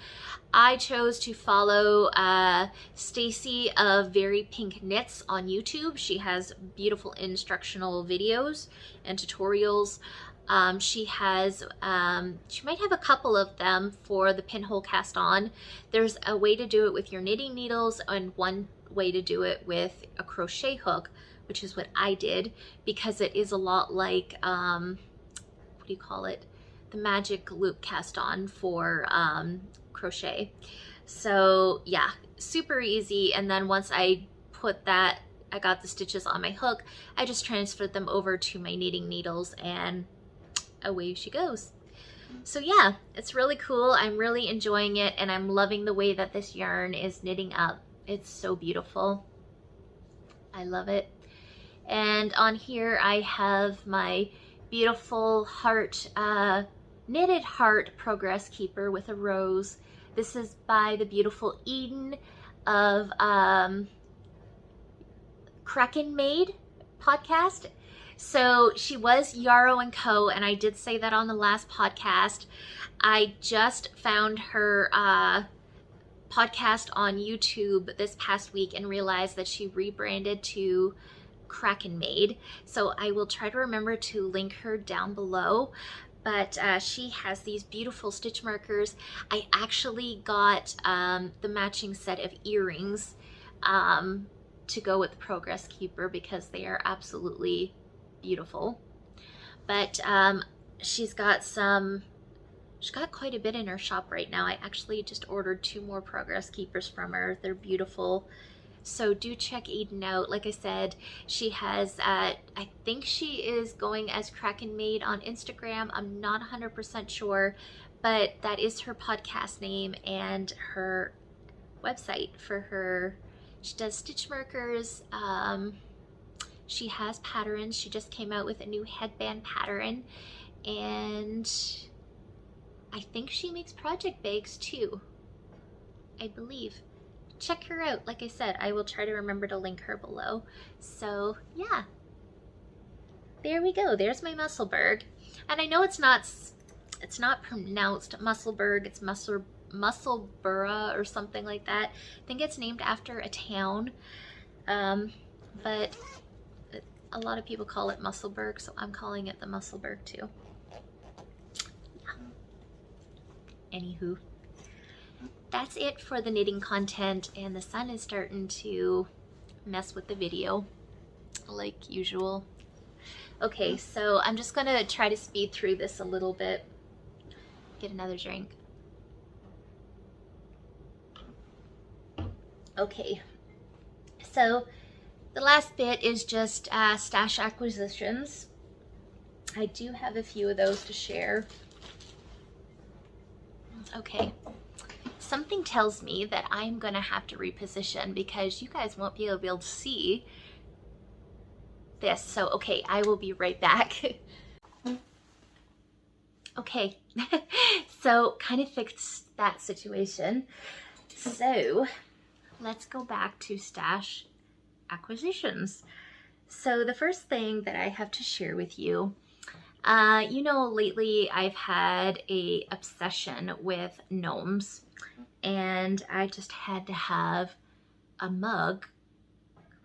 I chose to follow Stacy of Very Pink Knits on YouTube. She has beautiful instructional videos and tutorials. She might have a couple of them for the pinhole cast on. There's a way to do it with your knitting needles and one way to do it with a crochet hook, which is what I did, because it is a lot like, what do you call it? The magic loop cast on for crochet. So yeah, super easy. And then once I put that, I got the stitches on my hook, I just transferred them over to my knitting needles and away she goes. So yeah, it's really cool. I'm really enjoying it, and I'm loving the way that this yarn is knitting up. It's so beautiful. I love it. And on here I have my beautiful heart, knitted heart progress keeper with a rose. This is by the beautiful Eden of Kraken Made podcast. So she was Yarrow & Co, and I did say that on the last podcast. I just found her podcast on YouTube this past week and realized that she rebranded to Kraken Made. So I will try to remember to link her down below. But she has these beautiful stitch markers. I actually got the matching set of earrings to go with the Progress Keeper because they are absolutely beautiful. But she's got quite a bit in her shop right now. I actually just ordered 2 more Progress Keepers from her. They're beautiful. So do check Eden out. Like I said, she has, I think she is going as Kraken Made on Instagram. I'm not 100% sure, but that is her podcast name and her website for her. She does stitch markers. She has patterns. She just came out with a new headband pattern, and I think she makes project bags too, I believe. Check her out. Like I said, I will try to remember to link her below. So yeah, there we go. There's my Musselburgh. And I know it's not pronounced Musselburgh. It's Musselburgh or something like that. I think it's named after a town, but a lot of people call it Musselburgh, so I'm calling it the Musselburgh too. Yeah. Anywho, that's it for the knitting content, and the sun is starting to mess with the video like usual. Okay, so I'm just gonna try to speed through this a little bit. Get another drink. Okay, so the last bit is just stash acquisitions. I do have a few of those to share. Okay. Something tells me that I'm gonna have to reposition because you guys won't be able to see this. So, okay, I will be right back. Okay, so kind of fixed that situation. So let's go back to stash acquisitions. So the first thing that I have to share with you, you know, lately I've had a obsession with gnomes, and I just had to have a mug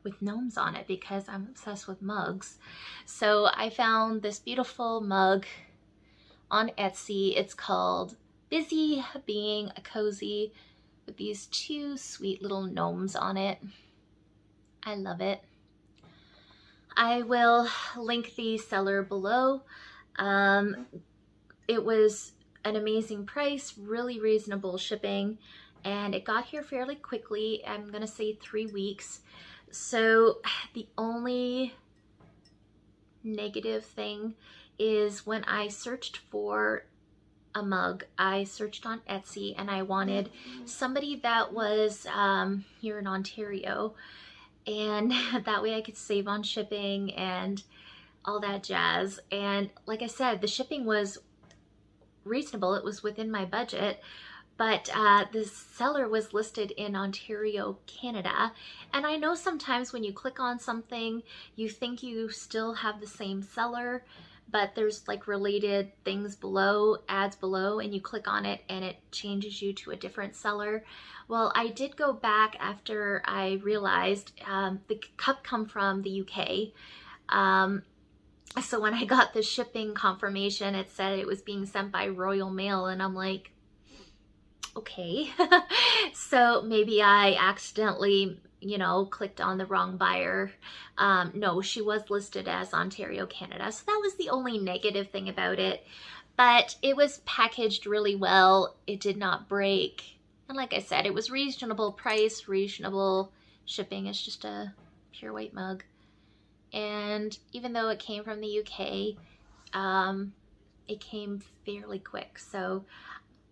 with gnomes on it because I'm obsessed with mugs. So I found this beautiful mug on Etsy. It's called busy being cozy with these two sweet little gnomes on it. I love it. I will link the seller below. It was an amazing price, really reasonable shipping, and it got here fairly quickly. I'm gonna say 3 weeks. So the only negative thing is when I searched for a mug, I searched on Etsy and I wanted somebody that was here in Ontario, and that way I could save on shipping and all that jazz. And like I said, the shipping was reasonable. It was within my budget, but the seller was listed in Ontario, Canada. And I know sometimes when you click on something, you think you still have the same seller, but there's like related things below, ads below, and you click on it and it changes you to a different seller. Well, I did go back after I realized the cup come from the UK. So when I got the shipping confirmation, it said it was being sent by Royal Mail, and I'm like, okay. So maybe I accidentally, you know, clicked on the wrong buyer. No, she was listed as Ontario, Canada. So that was the only negative thing about it. But it was packaged really well. It did not break. And like I said, it was reasonable price, reasonable shipping. It's just a pure white mug. And even though it came from the UK, it came fairly quick. So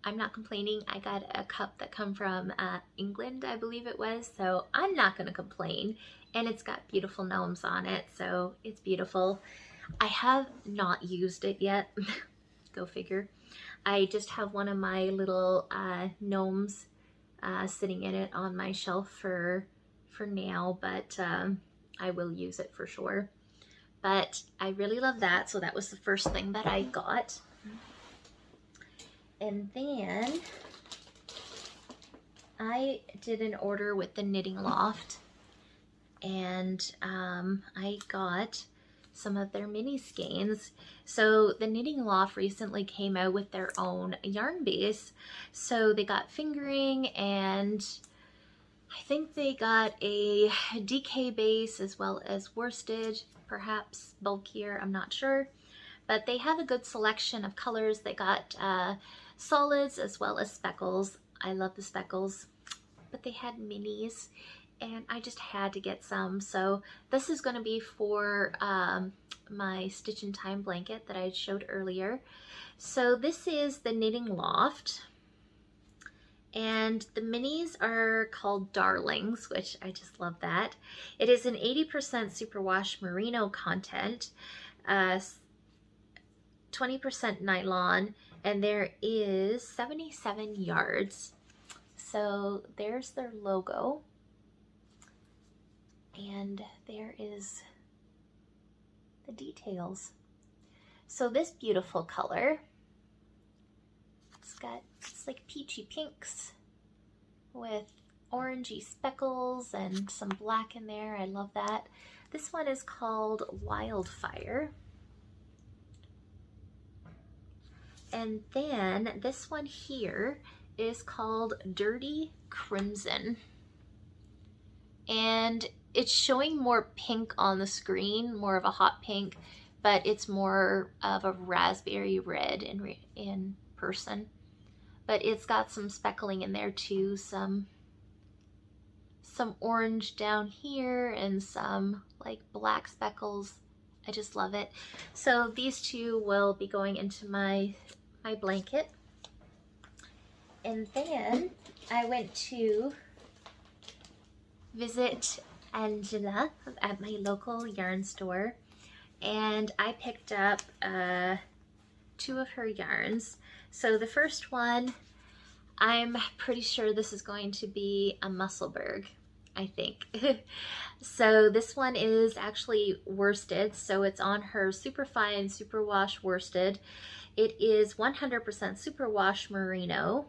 I'm not complaining. I got a cup that come from England, I believe it was. So I'm not going to complain. And it's got beautiful gnomes on it. So it's beautiful. I have not used it yet. Go figure. I just have one of my little gnomes sitting in it on my shelf for now. But I will use it for sure. But I really love that. So that was the first thing that I got. And then I did an order with the Knitting Loft, and I got some of their mini skeins. So the Knitting Loft recently came out with their own yarn base. So they got fingering, and I think they got a DK base as well as worsted, perhaps bulkier, I'm not sure. But they have a good selection of colors. They got solids as well as speckles. I love the speckles, but they had minis and I just had to get some. So this is going to be for my Stitch in Time blanket that I showed earlier. So this is the Knitting Loft, and the minis are called Darlings, which I just love that. It is an 80% superwash merino content, 20% nylon, and there is 77 yards. So there's their logo, and there is the details. So this beautiful color, it's like peachy pinks with orangey speckles and some black in there. I love that. This one is called Wildfire. And then this one here is called Dirty Crimson. And it's showing more pink on the screen, more of a hot pink, but it's more of a raspberry red in person. But it's got some speckling in there too, some orange down here and some like black speckles. I just love it. So these two will be going into my blanket. And then I went to visit Angela at my local yarn store, and I picked up 2 of her yarns. So the first one, I'm pretty sure this is going to be a Musselburgh, I think. So this one is actually worsted, so it's on her Superfine Superwash worsted. It is 100% superwash merino,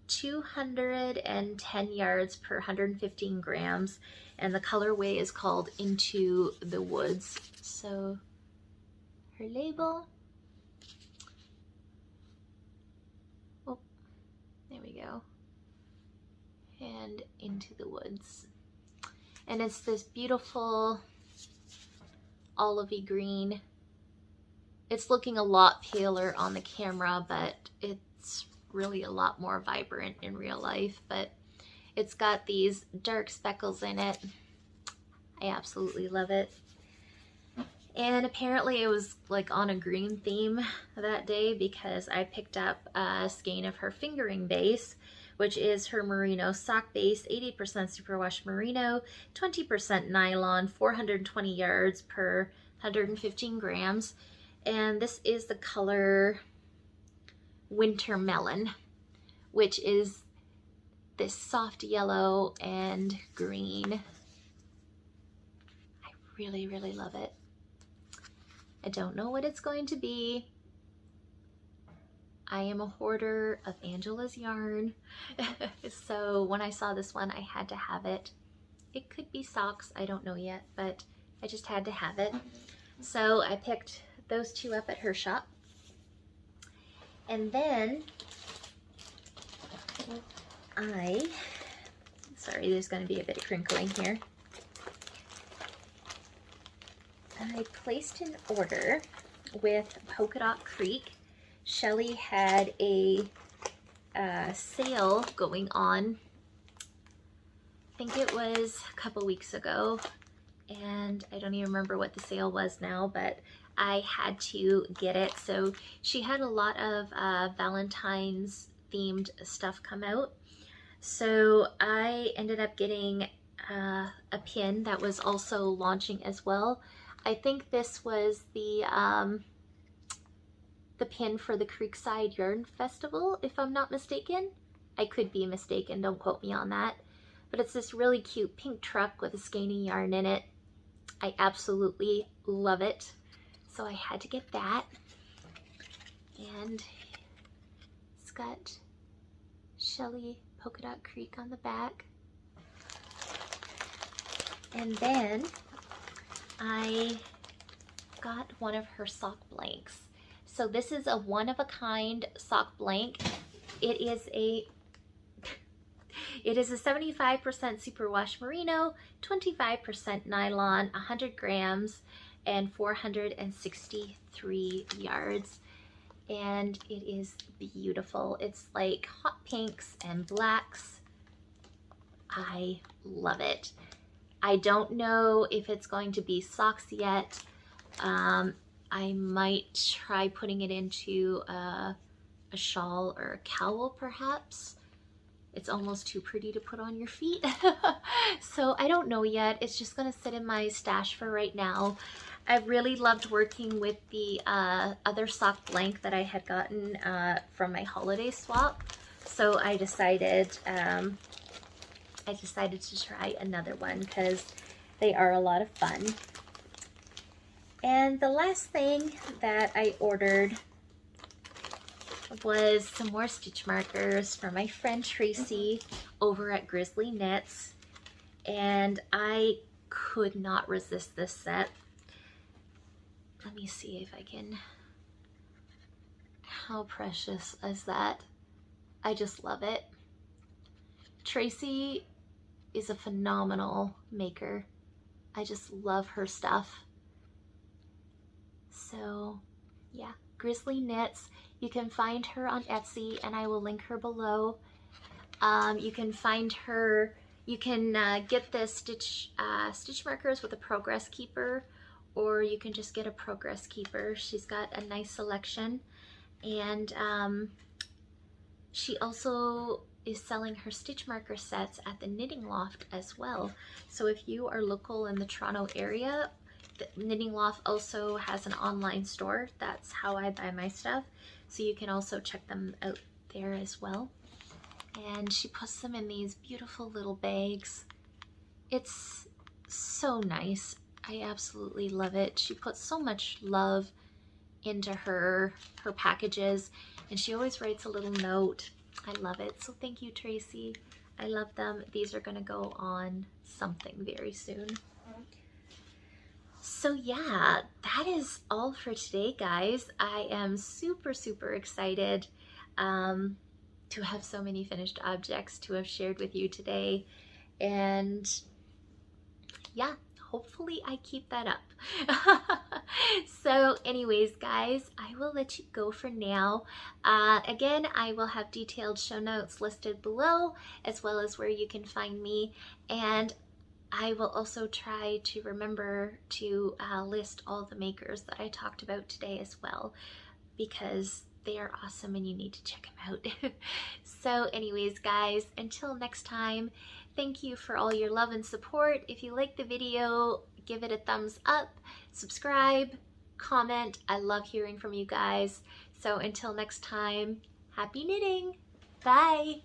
210 yards per 115 grams, and the colorway is called Into the Woods. So her label, and into the woods. And it's this beautiful olivey green. It's looking a lot paler on the camera, but it's really a lot more vibrant in real life. But it's got these dark speckles in it. I absolutely love it. And apparently it was like on a green theme that day because I picked up a skein of her fingering base, which is her merino sock base, 80% superwash merino, 20% nylon, 420 yards per 115 grams. And this is the color Winter Melon, which is this soft yellow and green. I really, really love it. I don't know what it's going to be. I am a hoarder of Angela's yarn. So when I saw this one, I had to have it. It could be socks, I don't know yet, but I just had to have it. So I picked those two up at her shop. And then sorry, there's going to be a bit of crinkling here. I placed an order with Polka Dot Creek. Shelly had a sale going on. I think it was a couple weeks ago, and I don't even remember what the sale was now, but I had to get it. So she had a lot of Valentine's themed stuff come out. So I ended up getting a pin that was also launching as well. I think this was the pin for the Creekside Yarn Festival, if I'm not mistaken. I could be mistaken, don't quote me on that. But it's this really cute pink truck with a skein of yarn in it. I absolutely love it. So I had to get that. And it's got Shelly Polka Dot Creek on the back. And then I got one of her sock blanks. So this is a one-of-a-kind sock blank. It is a 75% superwash merino, 25% nylon, 100 grams, and 463 yards. And it is beautiful. It's like hot pinks and blacks. I love it. I don't know if it's going to be socks yet. I might try putting it into a shawl or a cowl perhaps. It's almost too pretty to put on your feet. So I don't know yet. It's just gonna sit in my stash for right now. I really loved working with the other sock blank that I had gotten from my holiday swap. So I decided to try another one because they are a lot of fun. And the last thing that I ordered was some more stitch markers for my friend Tracy over at Grizzly Knits. And I could not resist this set. Let me see if I can... How precious is that? I just love it. Tracy is a phenomenal maker. I just love her stuff. So yeah, Grizzly Knits. You can find her on Etsy, and I will link her below. You can find her, you can get the stitch markers with a progress keeper, or you can just get a progress keeper. She's got a nice selection, and she also is selling her stitch marker sets at the Knitting Loft as well. So if you are local in the Toronto area, the Knitting Loft also has an online store. That's how I buy my stuff. So you can also check them out there as well. And she puts them in these beautiful little bags. It's so nice. I absolutely love it. She puts so much love into her packages, and she always writes a little note. I love it. So thank you, Tracy. I love them. These are going to go on something very soon. So yeah, that is all for today, guys. I am super, super excited to to have so many finished objects to have shared with you today. And yeah, hopefully I keep that up. So anyways, guys, I will let you go for now. Again, I will have detailed show notes listed below, as well as where you can find me. And I will also try to remember to list all the makers that I talked about today as well, because they are awesome and you need to check them out. So anyways, guys, until next time, thank you for all your love and support. If you like the video, give it a thumbs up, subscribe, comment. I love hearing from you guys. So until next time, happy knitting. Bye.